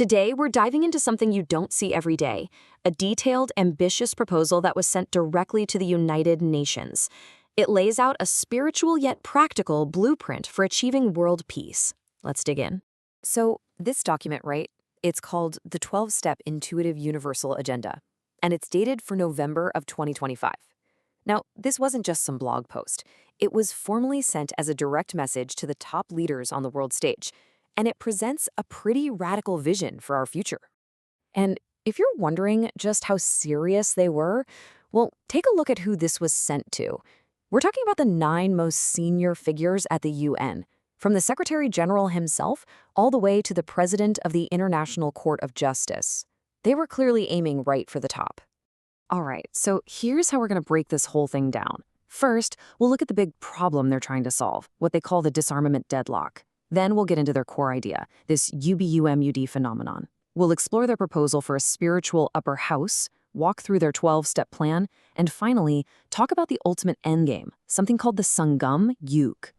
Today, we're diving into something you don't see every day, a detailed, ambitious proposal that was sent directly to the United Nations. It lays out a spiritual yet practical blueprint for achieving world peace. Let's dig in. So, this document, right? It's called the 12-Step Intuitive Universal Agenda, and it's dated for November of 2025. Now, this wasn't just some blog post. It was formally sent as a direct message to the top leaders on the world stage, and it presents a pretty radical vision for our future. And if you're wondering just how serious they were, well, take a look at who this was sent to. We're talking about the 9 most senior figures at the UN, from the Secretary General himself all the way to the President of the International Court of Justice. They were clearly aiming right for the top. All right, so here's how we're going to break this whole thing down. First, we'll look at the big problem they're trying to solve, what they call the disarmament deadlock. Then we'll get into their core idea, this UBUMUD phenomenon. We'll explore their proposal for a spiritual upper house, walk through their 12-step plan, and finally, talk about the ultimate endgame, something called the Sangam Yug.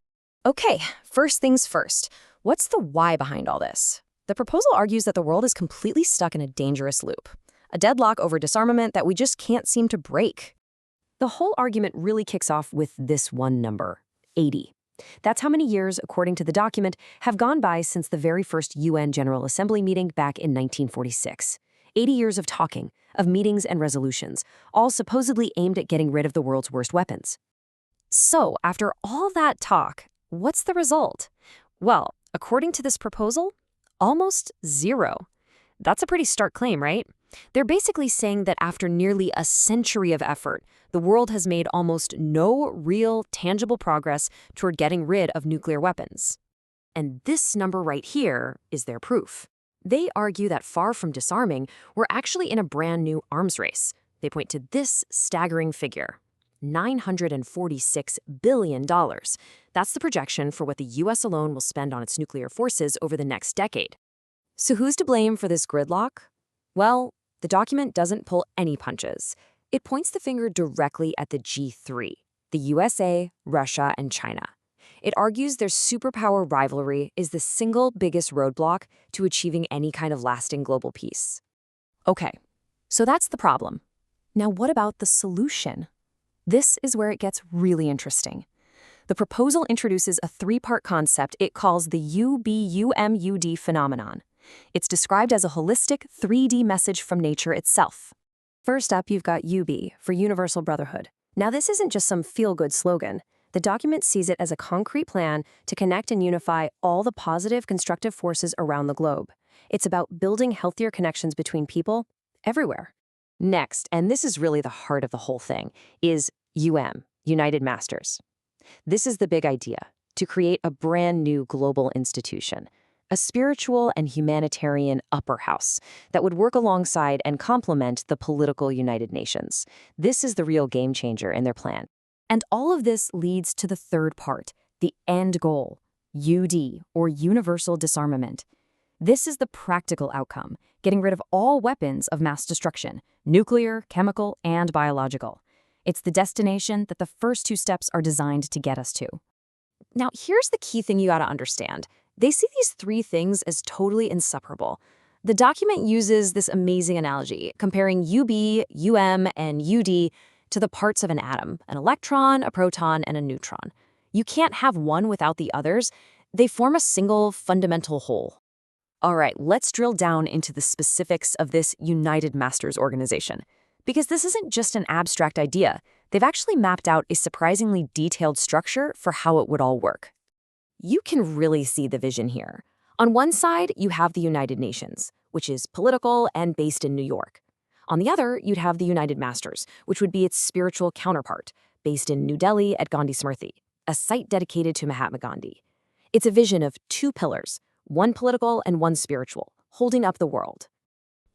Okay, first things first. What's the why behind all this? The proposal argues that the world is completely stuck in a dangerous loop, a deadlock over disarmament that we just can't seem to break. The whole argument really kicks off with this one number, 80. That's how many years, according to the document, have gone by since the very first UN General Assembly meeting back in 1946. 80 years of talking, of meetings and resolutions, all supposedly aimed at getting rid of the world's worst weapons. So, after all that talk, what's the result? Well, according to this proposal, almost zero. That's a pretty stark claim, right? They're basically saying that after nearly a century of effort, the world has made almost no real, tangible progress toward getting rid of nuclear weapons. And this number right here is their proof. They argue that far from disarming, we're actually in a brand new arms race. They point to this staggering figure, $946 billion. That's the projection for what the US alone will spend on its nuclear forces over the next decade. So who's to blame for this gridlock? Well, the document doesn't pull any punches. It points the finger directly at the G3, the USA, Russia, and China. It argues their superpower rivalry is the single biggest roadblock to achieving any kind of lasting global peace. Okay, so that's the problem. Now what about the solution? This is where it gets really interesting. The proposal introduces a 3-part concept it calls the UBUMUD phenomenon. It's described as a holistic 3D message from nature itself. First up, you've got UB, for Universal Brotherhood. Now, this isn't just some feel-good slogan. The document sees it as a concrete plan to connect and unify all the positive, constructive forces around the globe. It's about building healthier connections between people everywhere. Next, and this is really the heart of the whole thing, is United Masters. This is the big idea, to create a brand new global institution, a spiritual and humanitarian upper house that would work alongside and complement the political United Nations. This is the real game changer in their plan. And all of this leads to the third part, the end goal, UD, or universal disarmament. This is the practical outcome, getting rid of all weapons of mass destruction, nuclear, chemical, and biological. It's the destination that the first 2 steps are designed to get us to. Now, here's the key thing you gotta understand. They see these 3 things as totally inseparable. The document uses this amazing analogy, comparing UB, UM, and UD to the parts of an atom, an electron, a proton, and a neutron. You can't have one without the others. They form a single fundamental whole. All right, let's drill down into the specifics of this United Masters organization. Because this isn't just an abstract idea. They've actually mapped out a surprisingly detailed structure for how it would all work. You can really see the vision here. On one side, you have the United Nations, which is political and based in New York. On the other, you'd have the United Masters, which would be its spiritual counterpart, based in New Delhi at Gandhi Smriti, a site dedicated to Mahatma Gandhi. It's a vision of 2 pillars, one political and one spiritual, holding up the world.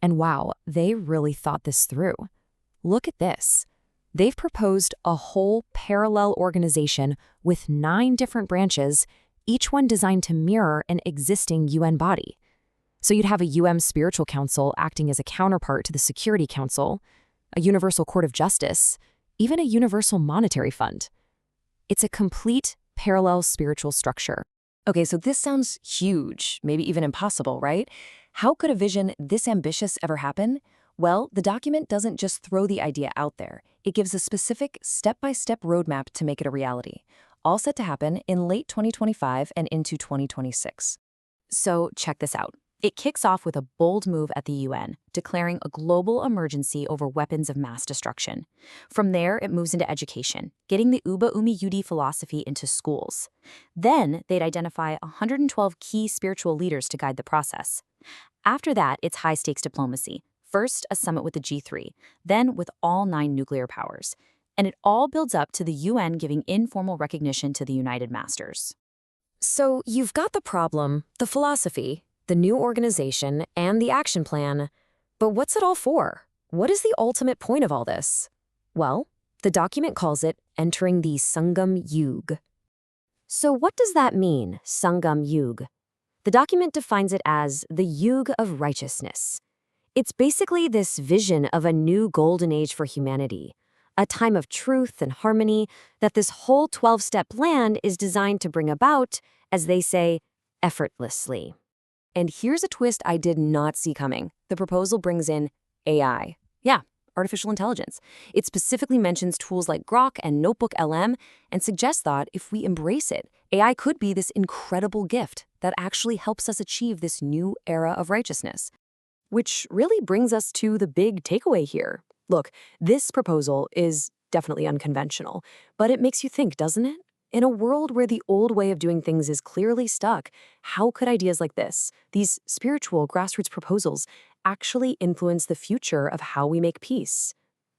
And wow, they really thought this through. Look at this. They've proposed a whole parallel organization with 9 different branches, each one designed to mirror an existing UN body. So you'd have a UN Spiritual Council acting as a counterpart to the Security Council, a Universal Court of Justice, even a Universal Monetary Fund. It's a complete parallel spiritual structure, Okay, so this sounds huge, maybe even impossible, right? How could a vision this ambitious ever happen? Well, the document doesn't just throw the idea out there. It gives a specific step-by-step roadmap to make it a reality, all set to happen in late 2025 and into 2026. So check this out. It kicks off with a bold move at the UN, declaring a global emergency over weapons of mass destruction. From there, it moves into education, getting the Uba Umi Yudi philosophy into schools. Then, they'd identify 112 key spiritual leaders to guide the process. After that, it's high-stakes diplomacy. First, a summit with the G3, then with all 9 nuclear powers. And it all builds up to the UN giving informal recognition to the United Masters. So you've got the problem, the philosophy, the new organization, and the action plan. But what's it all for? What is the ultimate point of all this? Well, the document calls it entering the Sangam Yug. So what does that mean, Sangam Yug? The document defines it as the Yug of righteousness. It's basically this vision of a new golden age for humanity, a time of truth and harmony that this whole 12-step plan is designed to bring about, as they say, effortlessly. And here's a twist I did not see coming. The proposal brings in AI. Yeah, artificial intelligence. It specifically mentions tools like Grok and Notebook LM and suggests that if we embrace it, AI could be this incredible gift that actually helps us achieve this new era of righteousness. Which really brings us to the big takeaway here. Look, this proposal is definitely unconventional, but it makes you think, doesn't it? In a world where the old way of doing things is clearly stuck, how could ideas like this, these spiritual grassroots proposals, actually influence the future of how we make peace?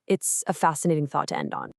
It's a fascinating thought to end on.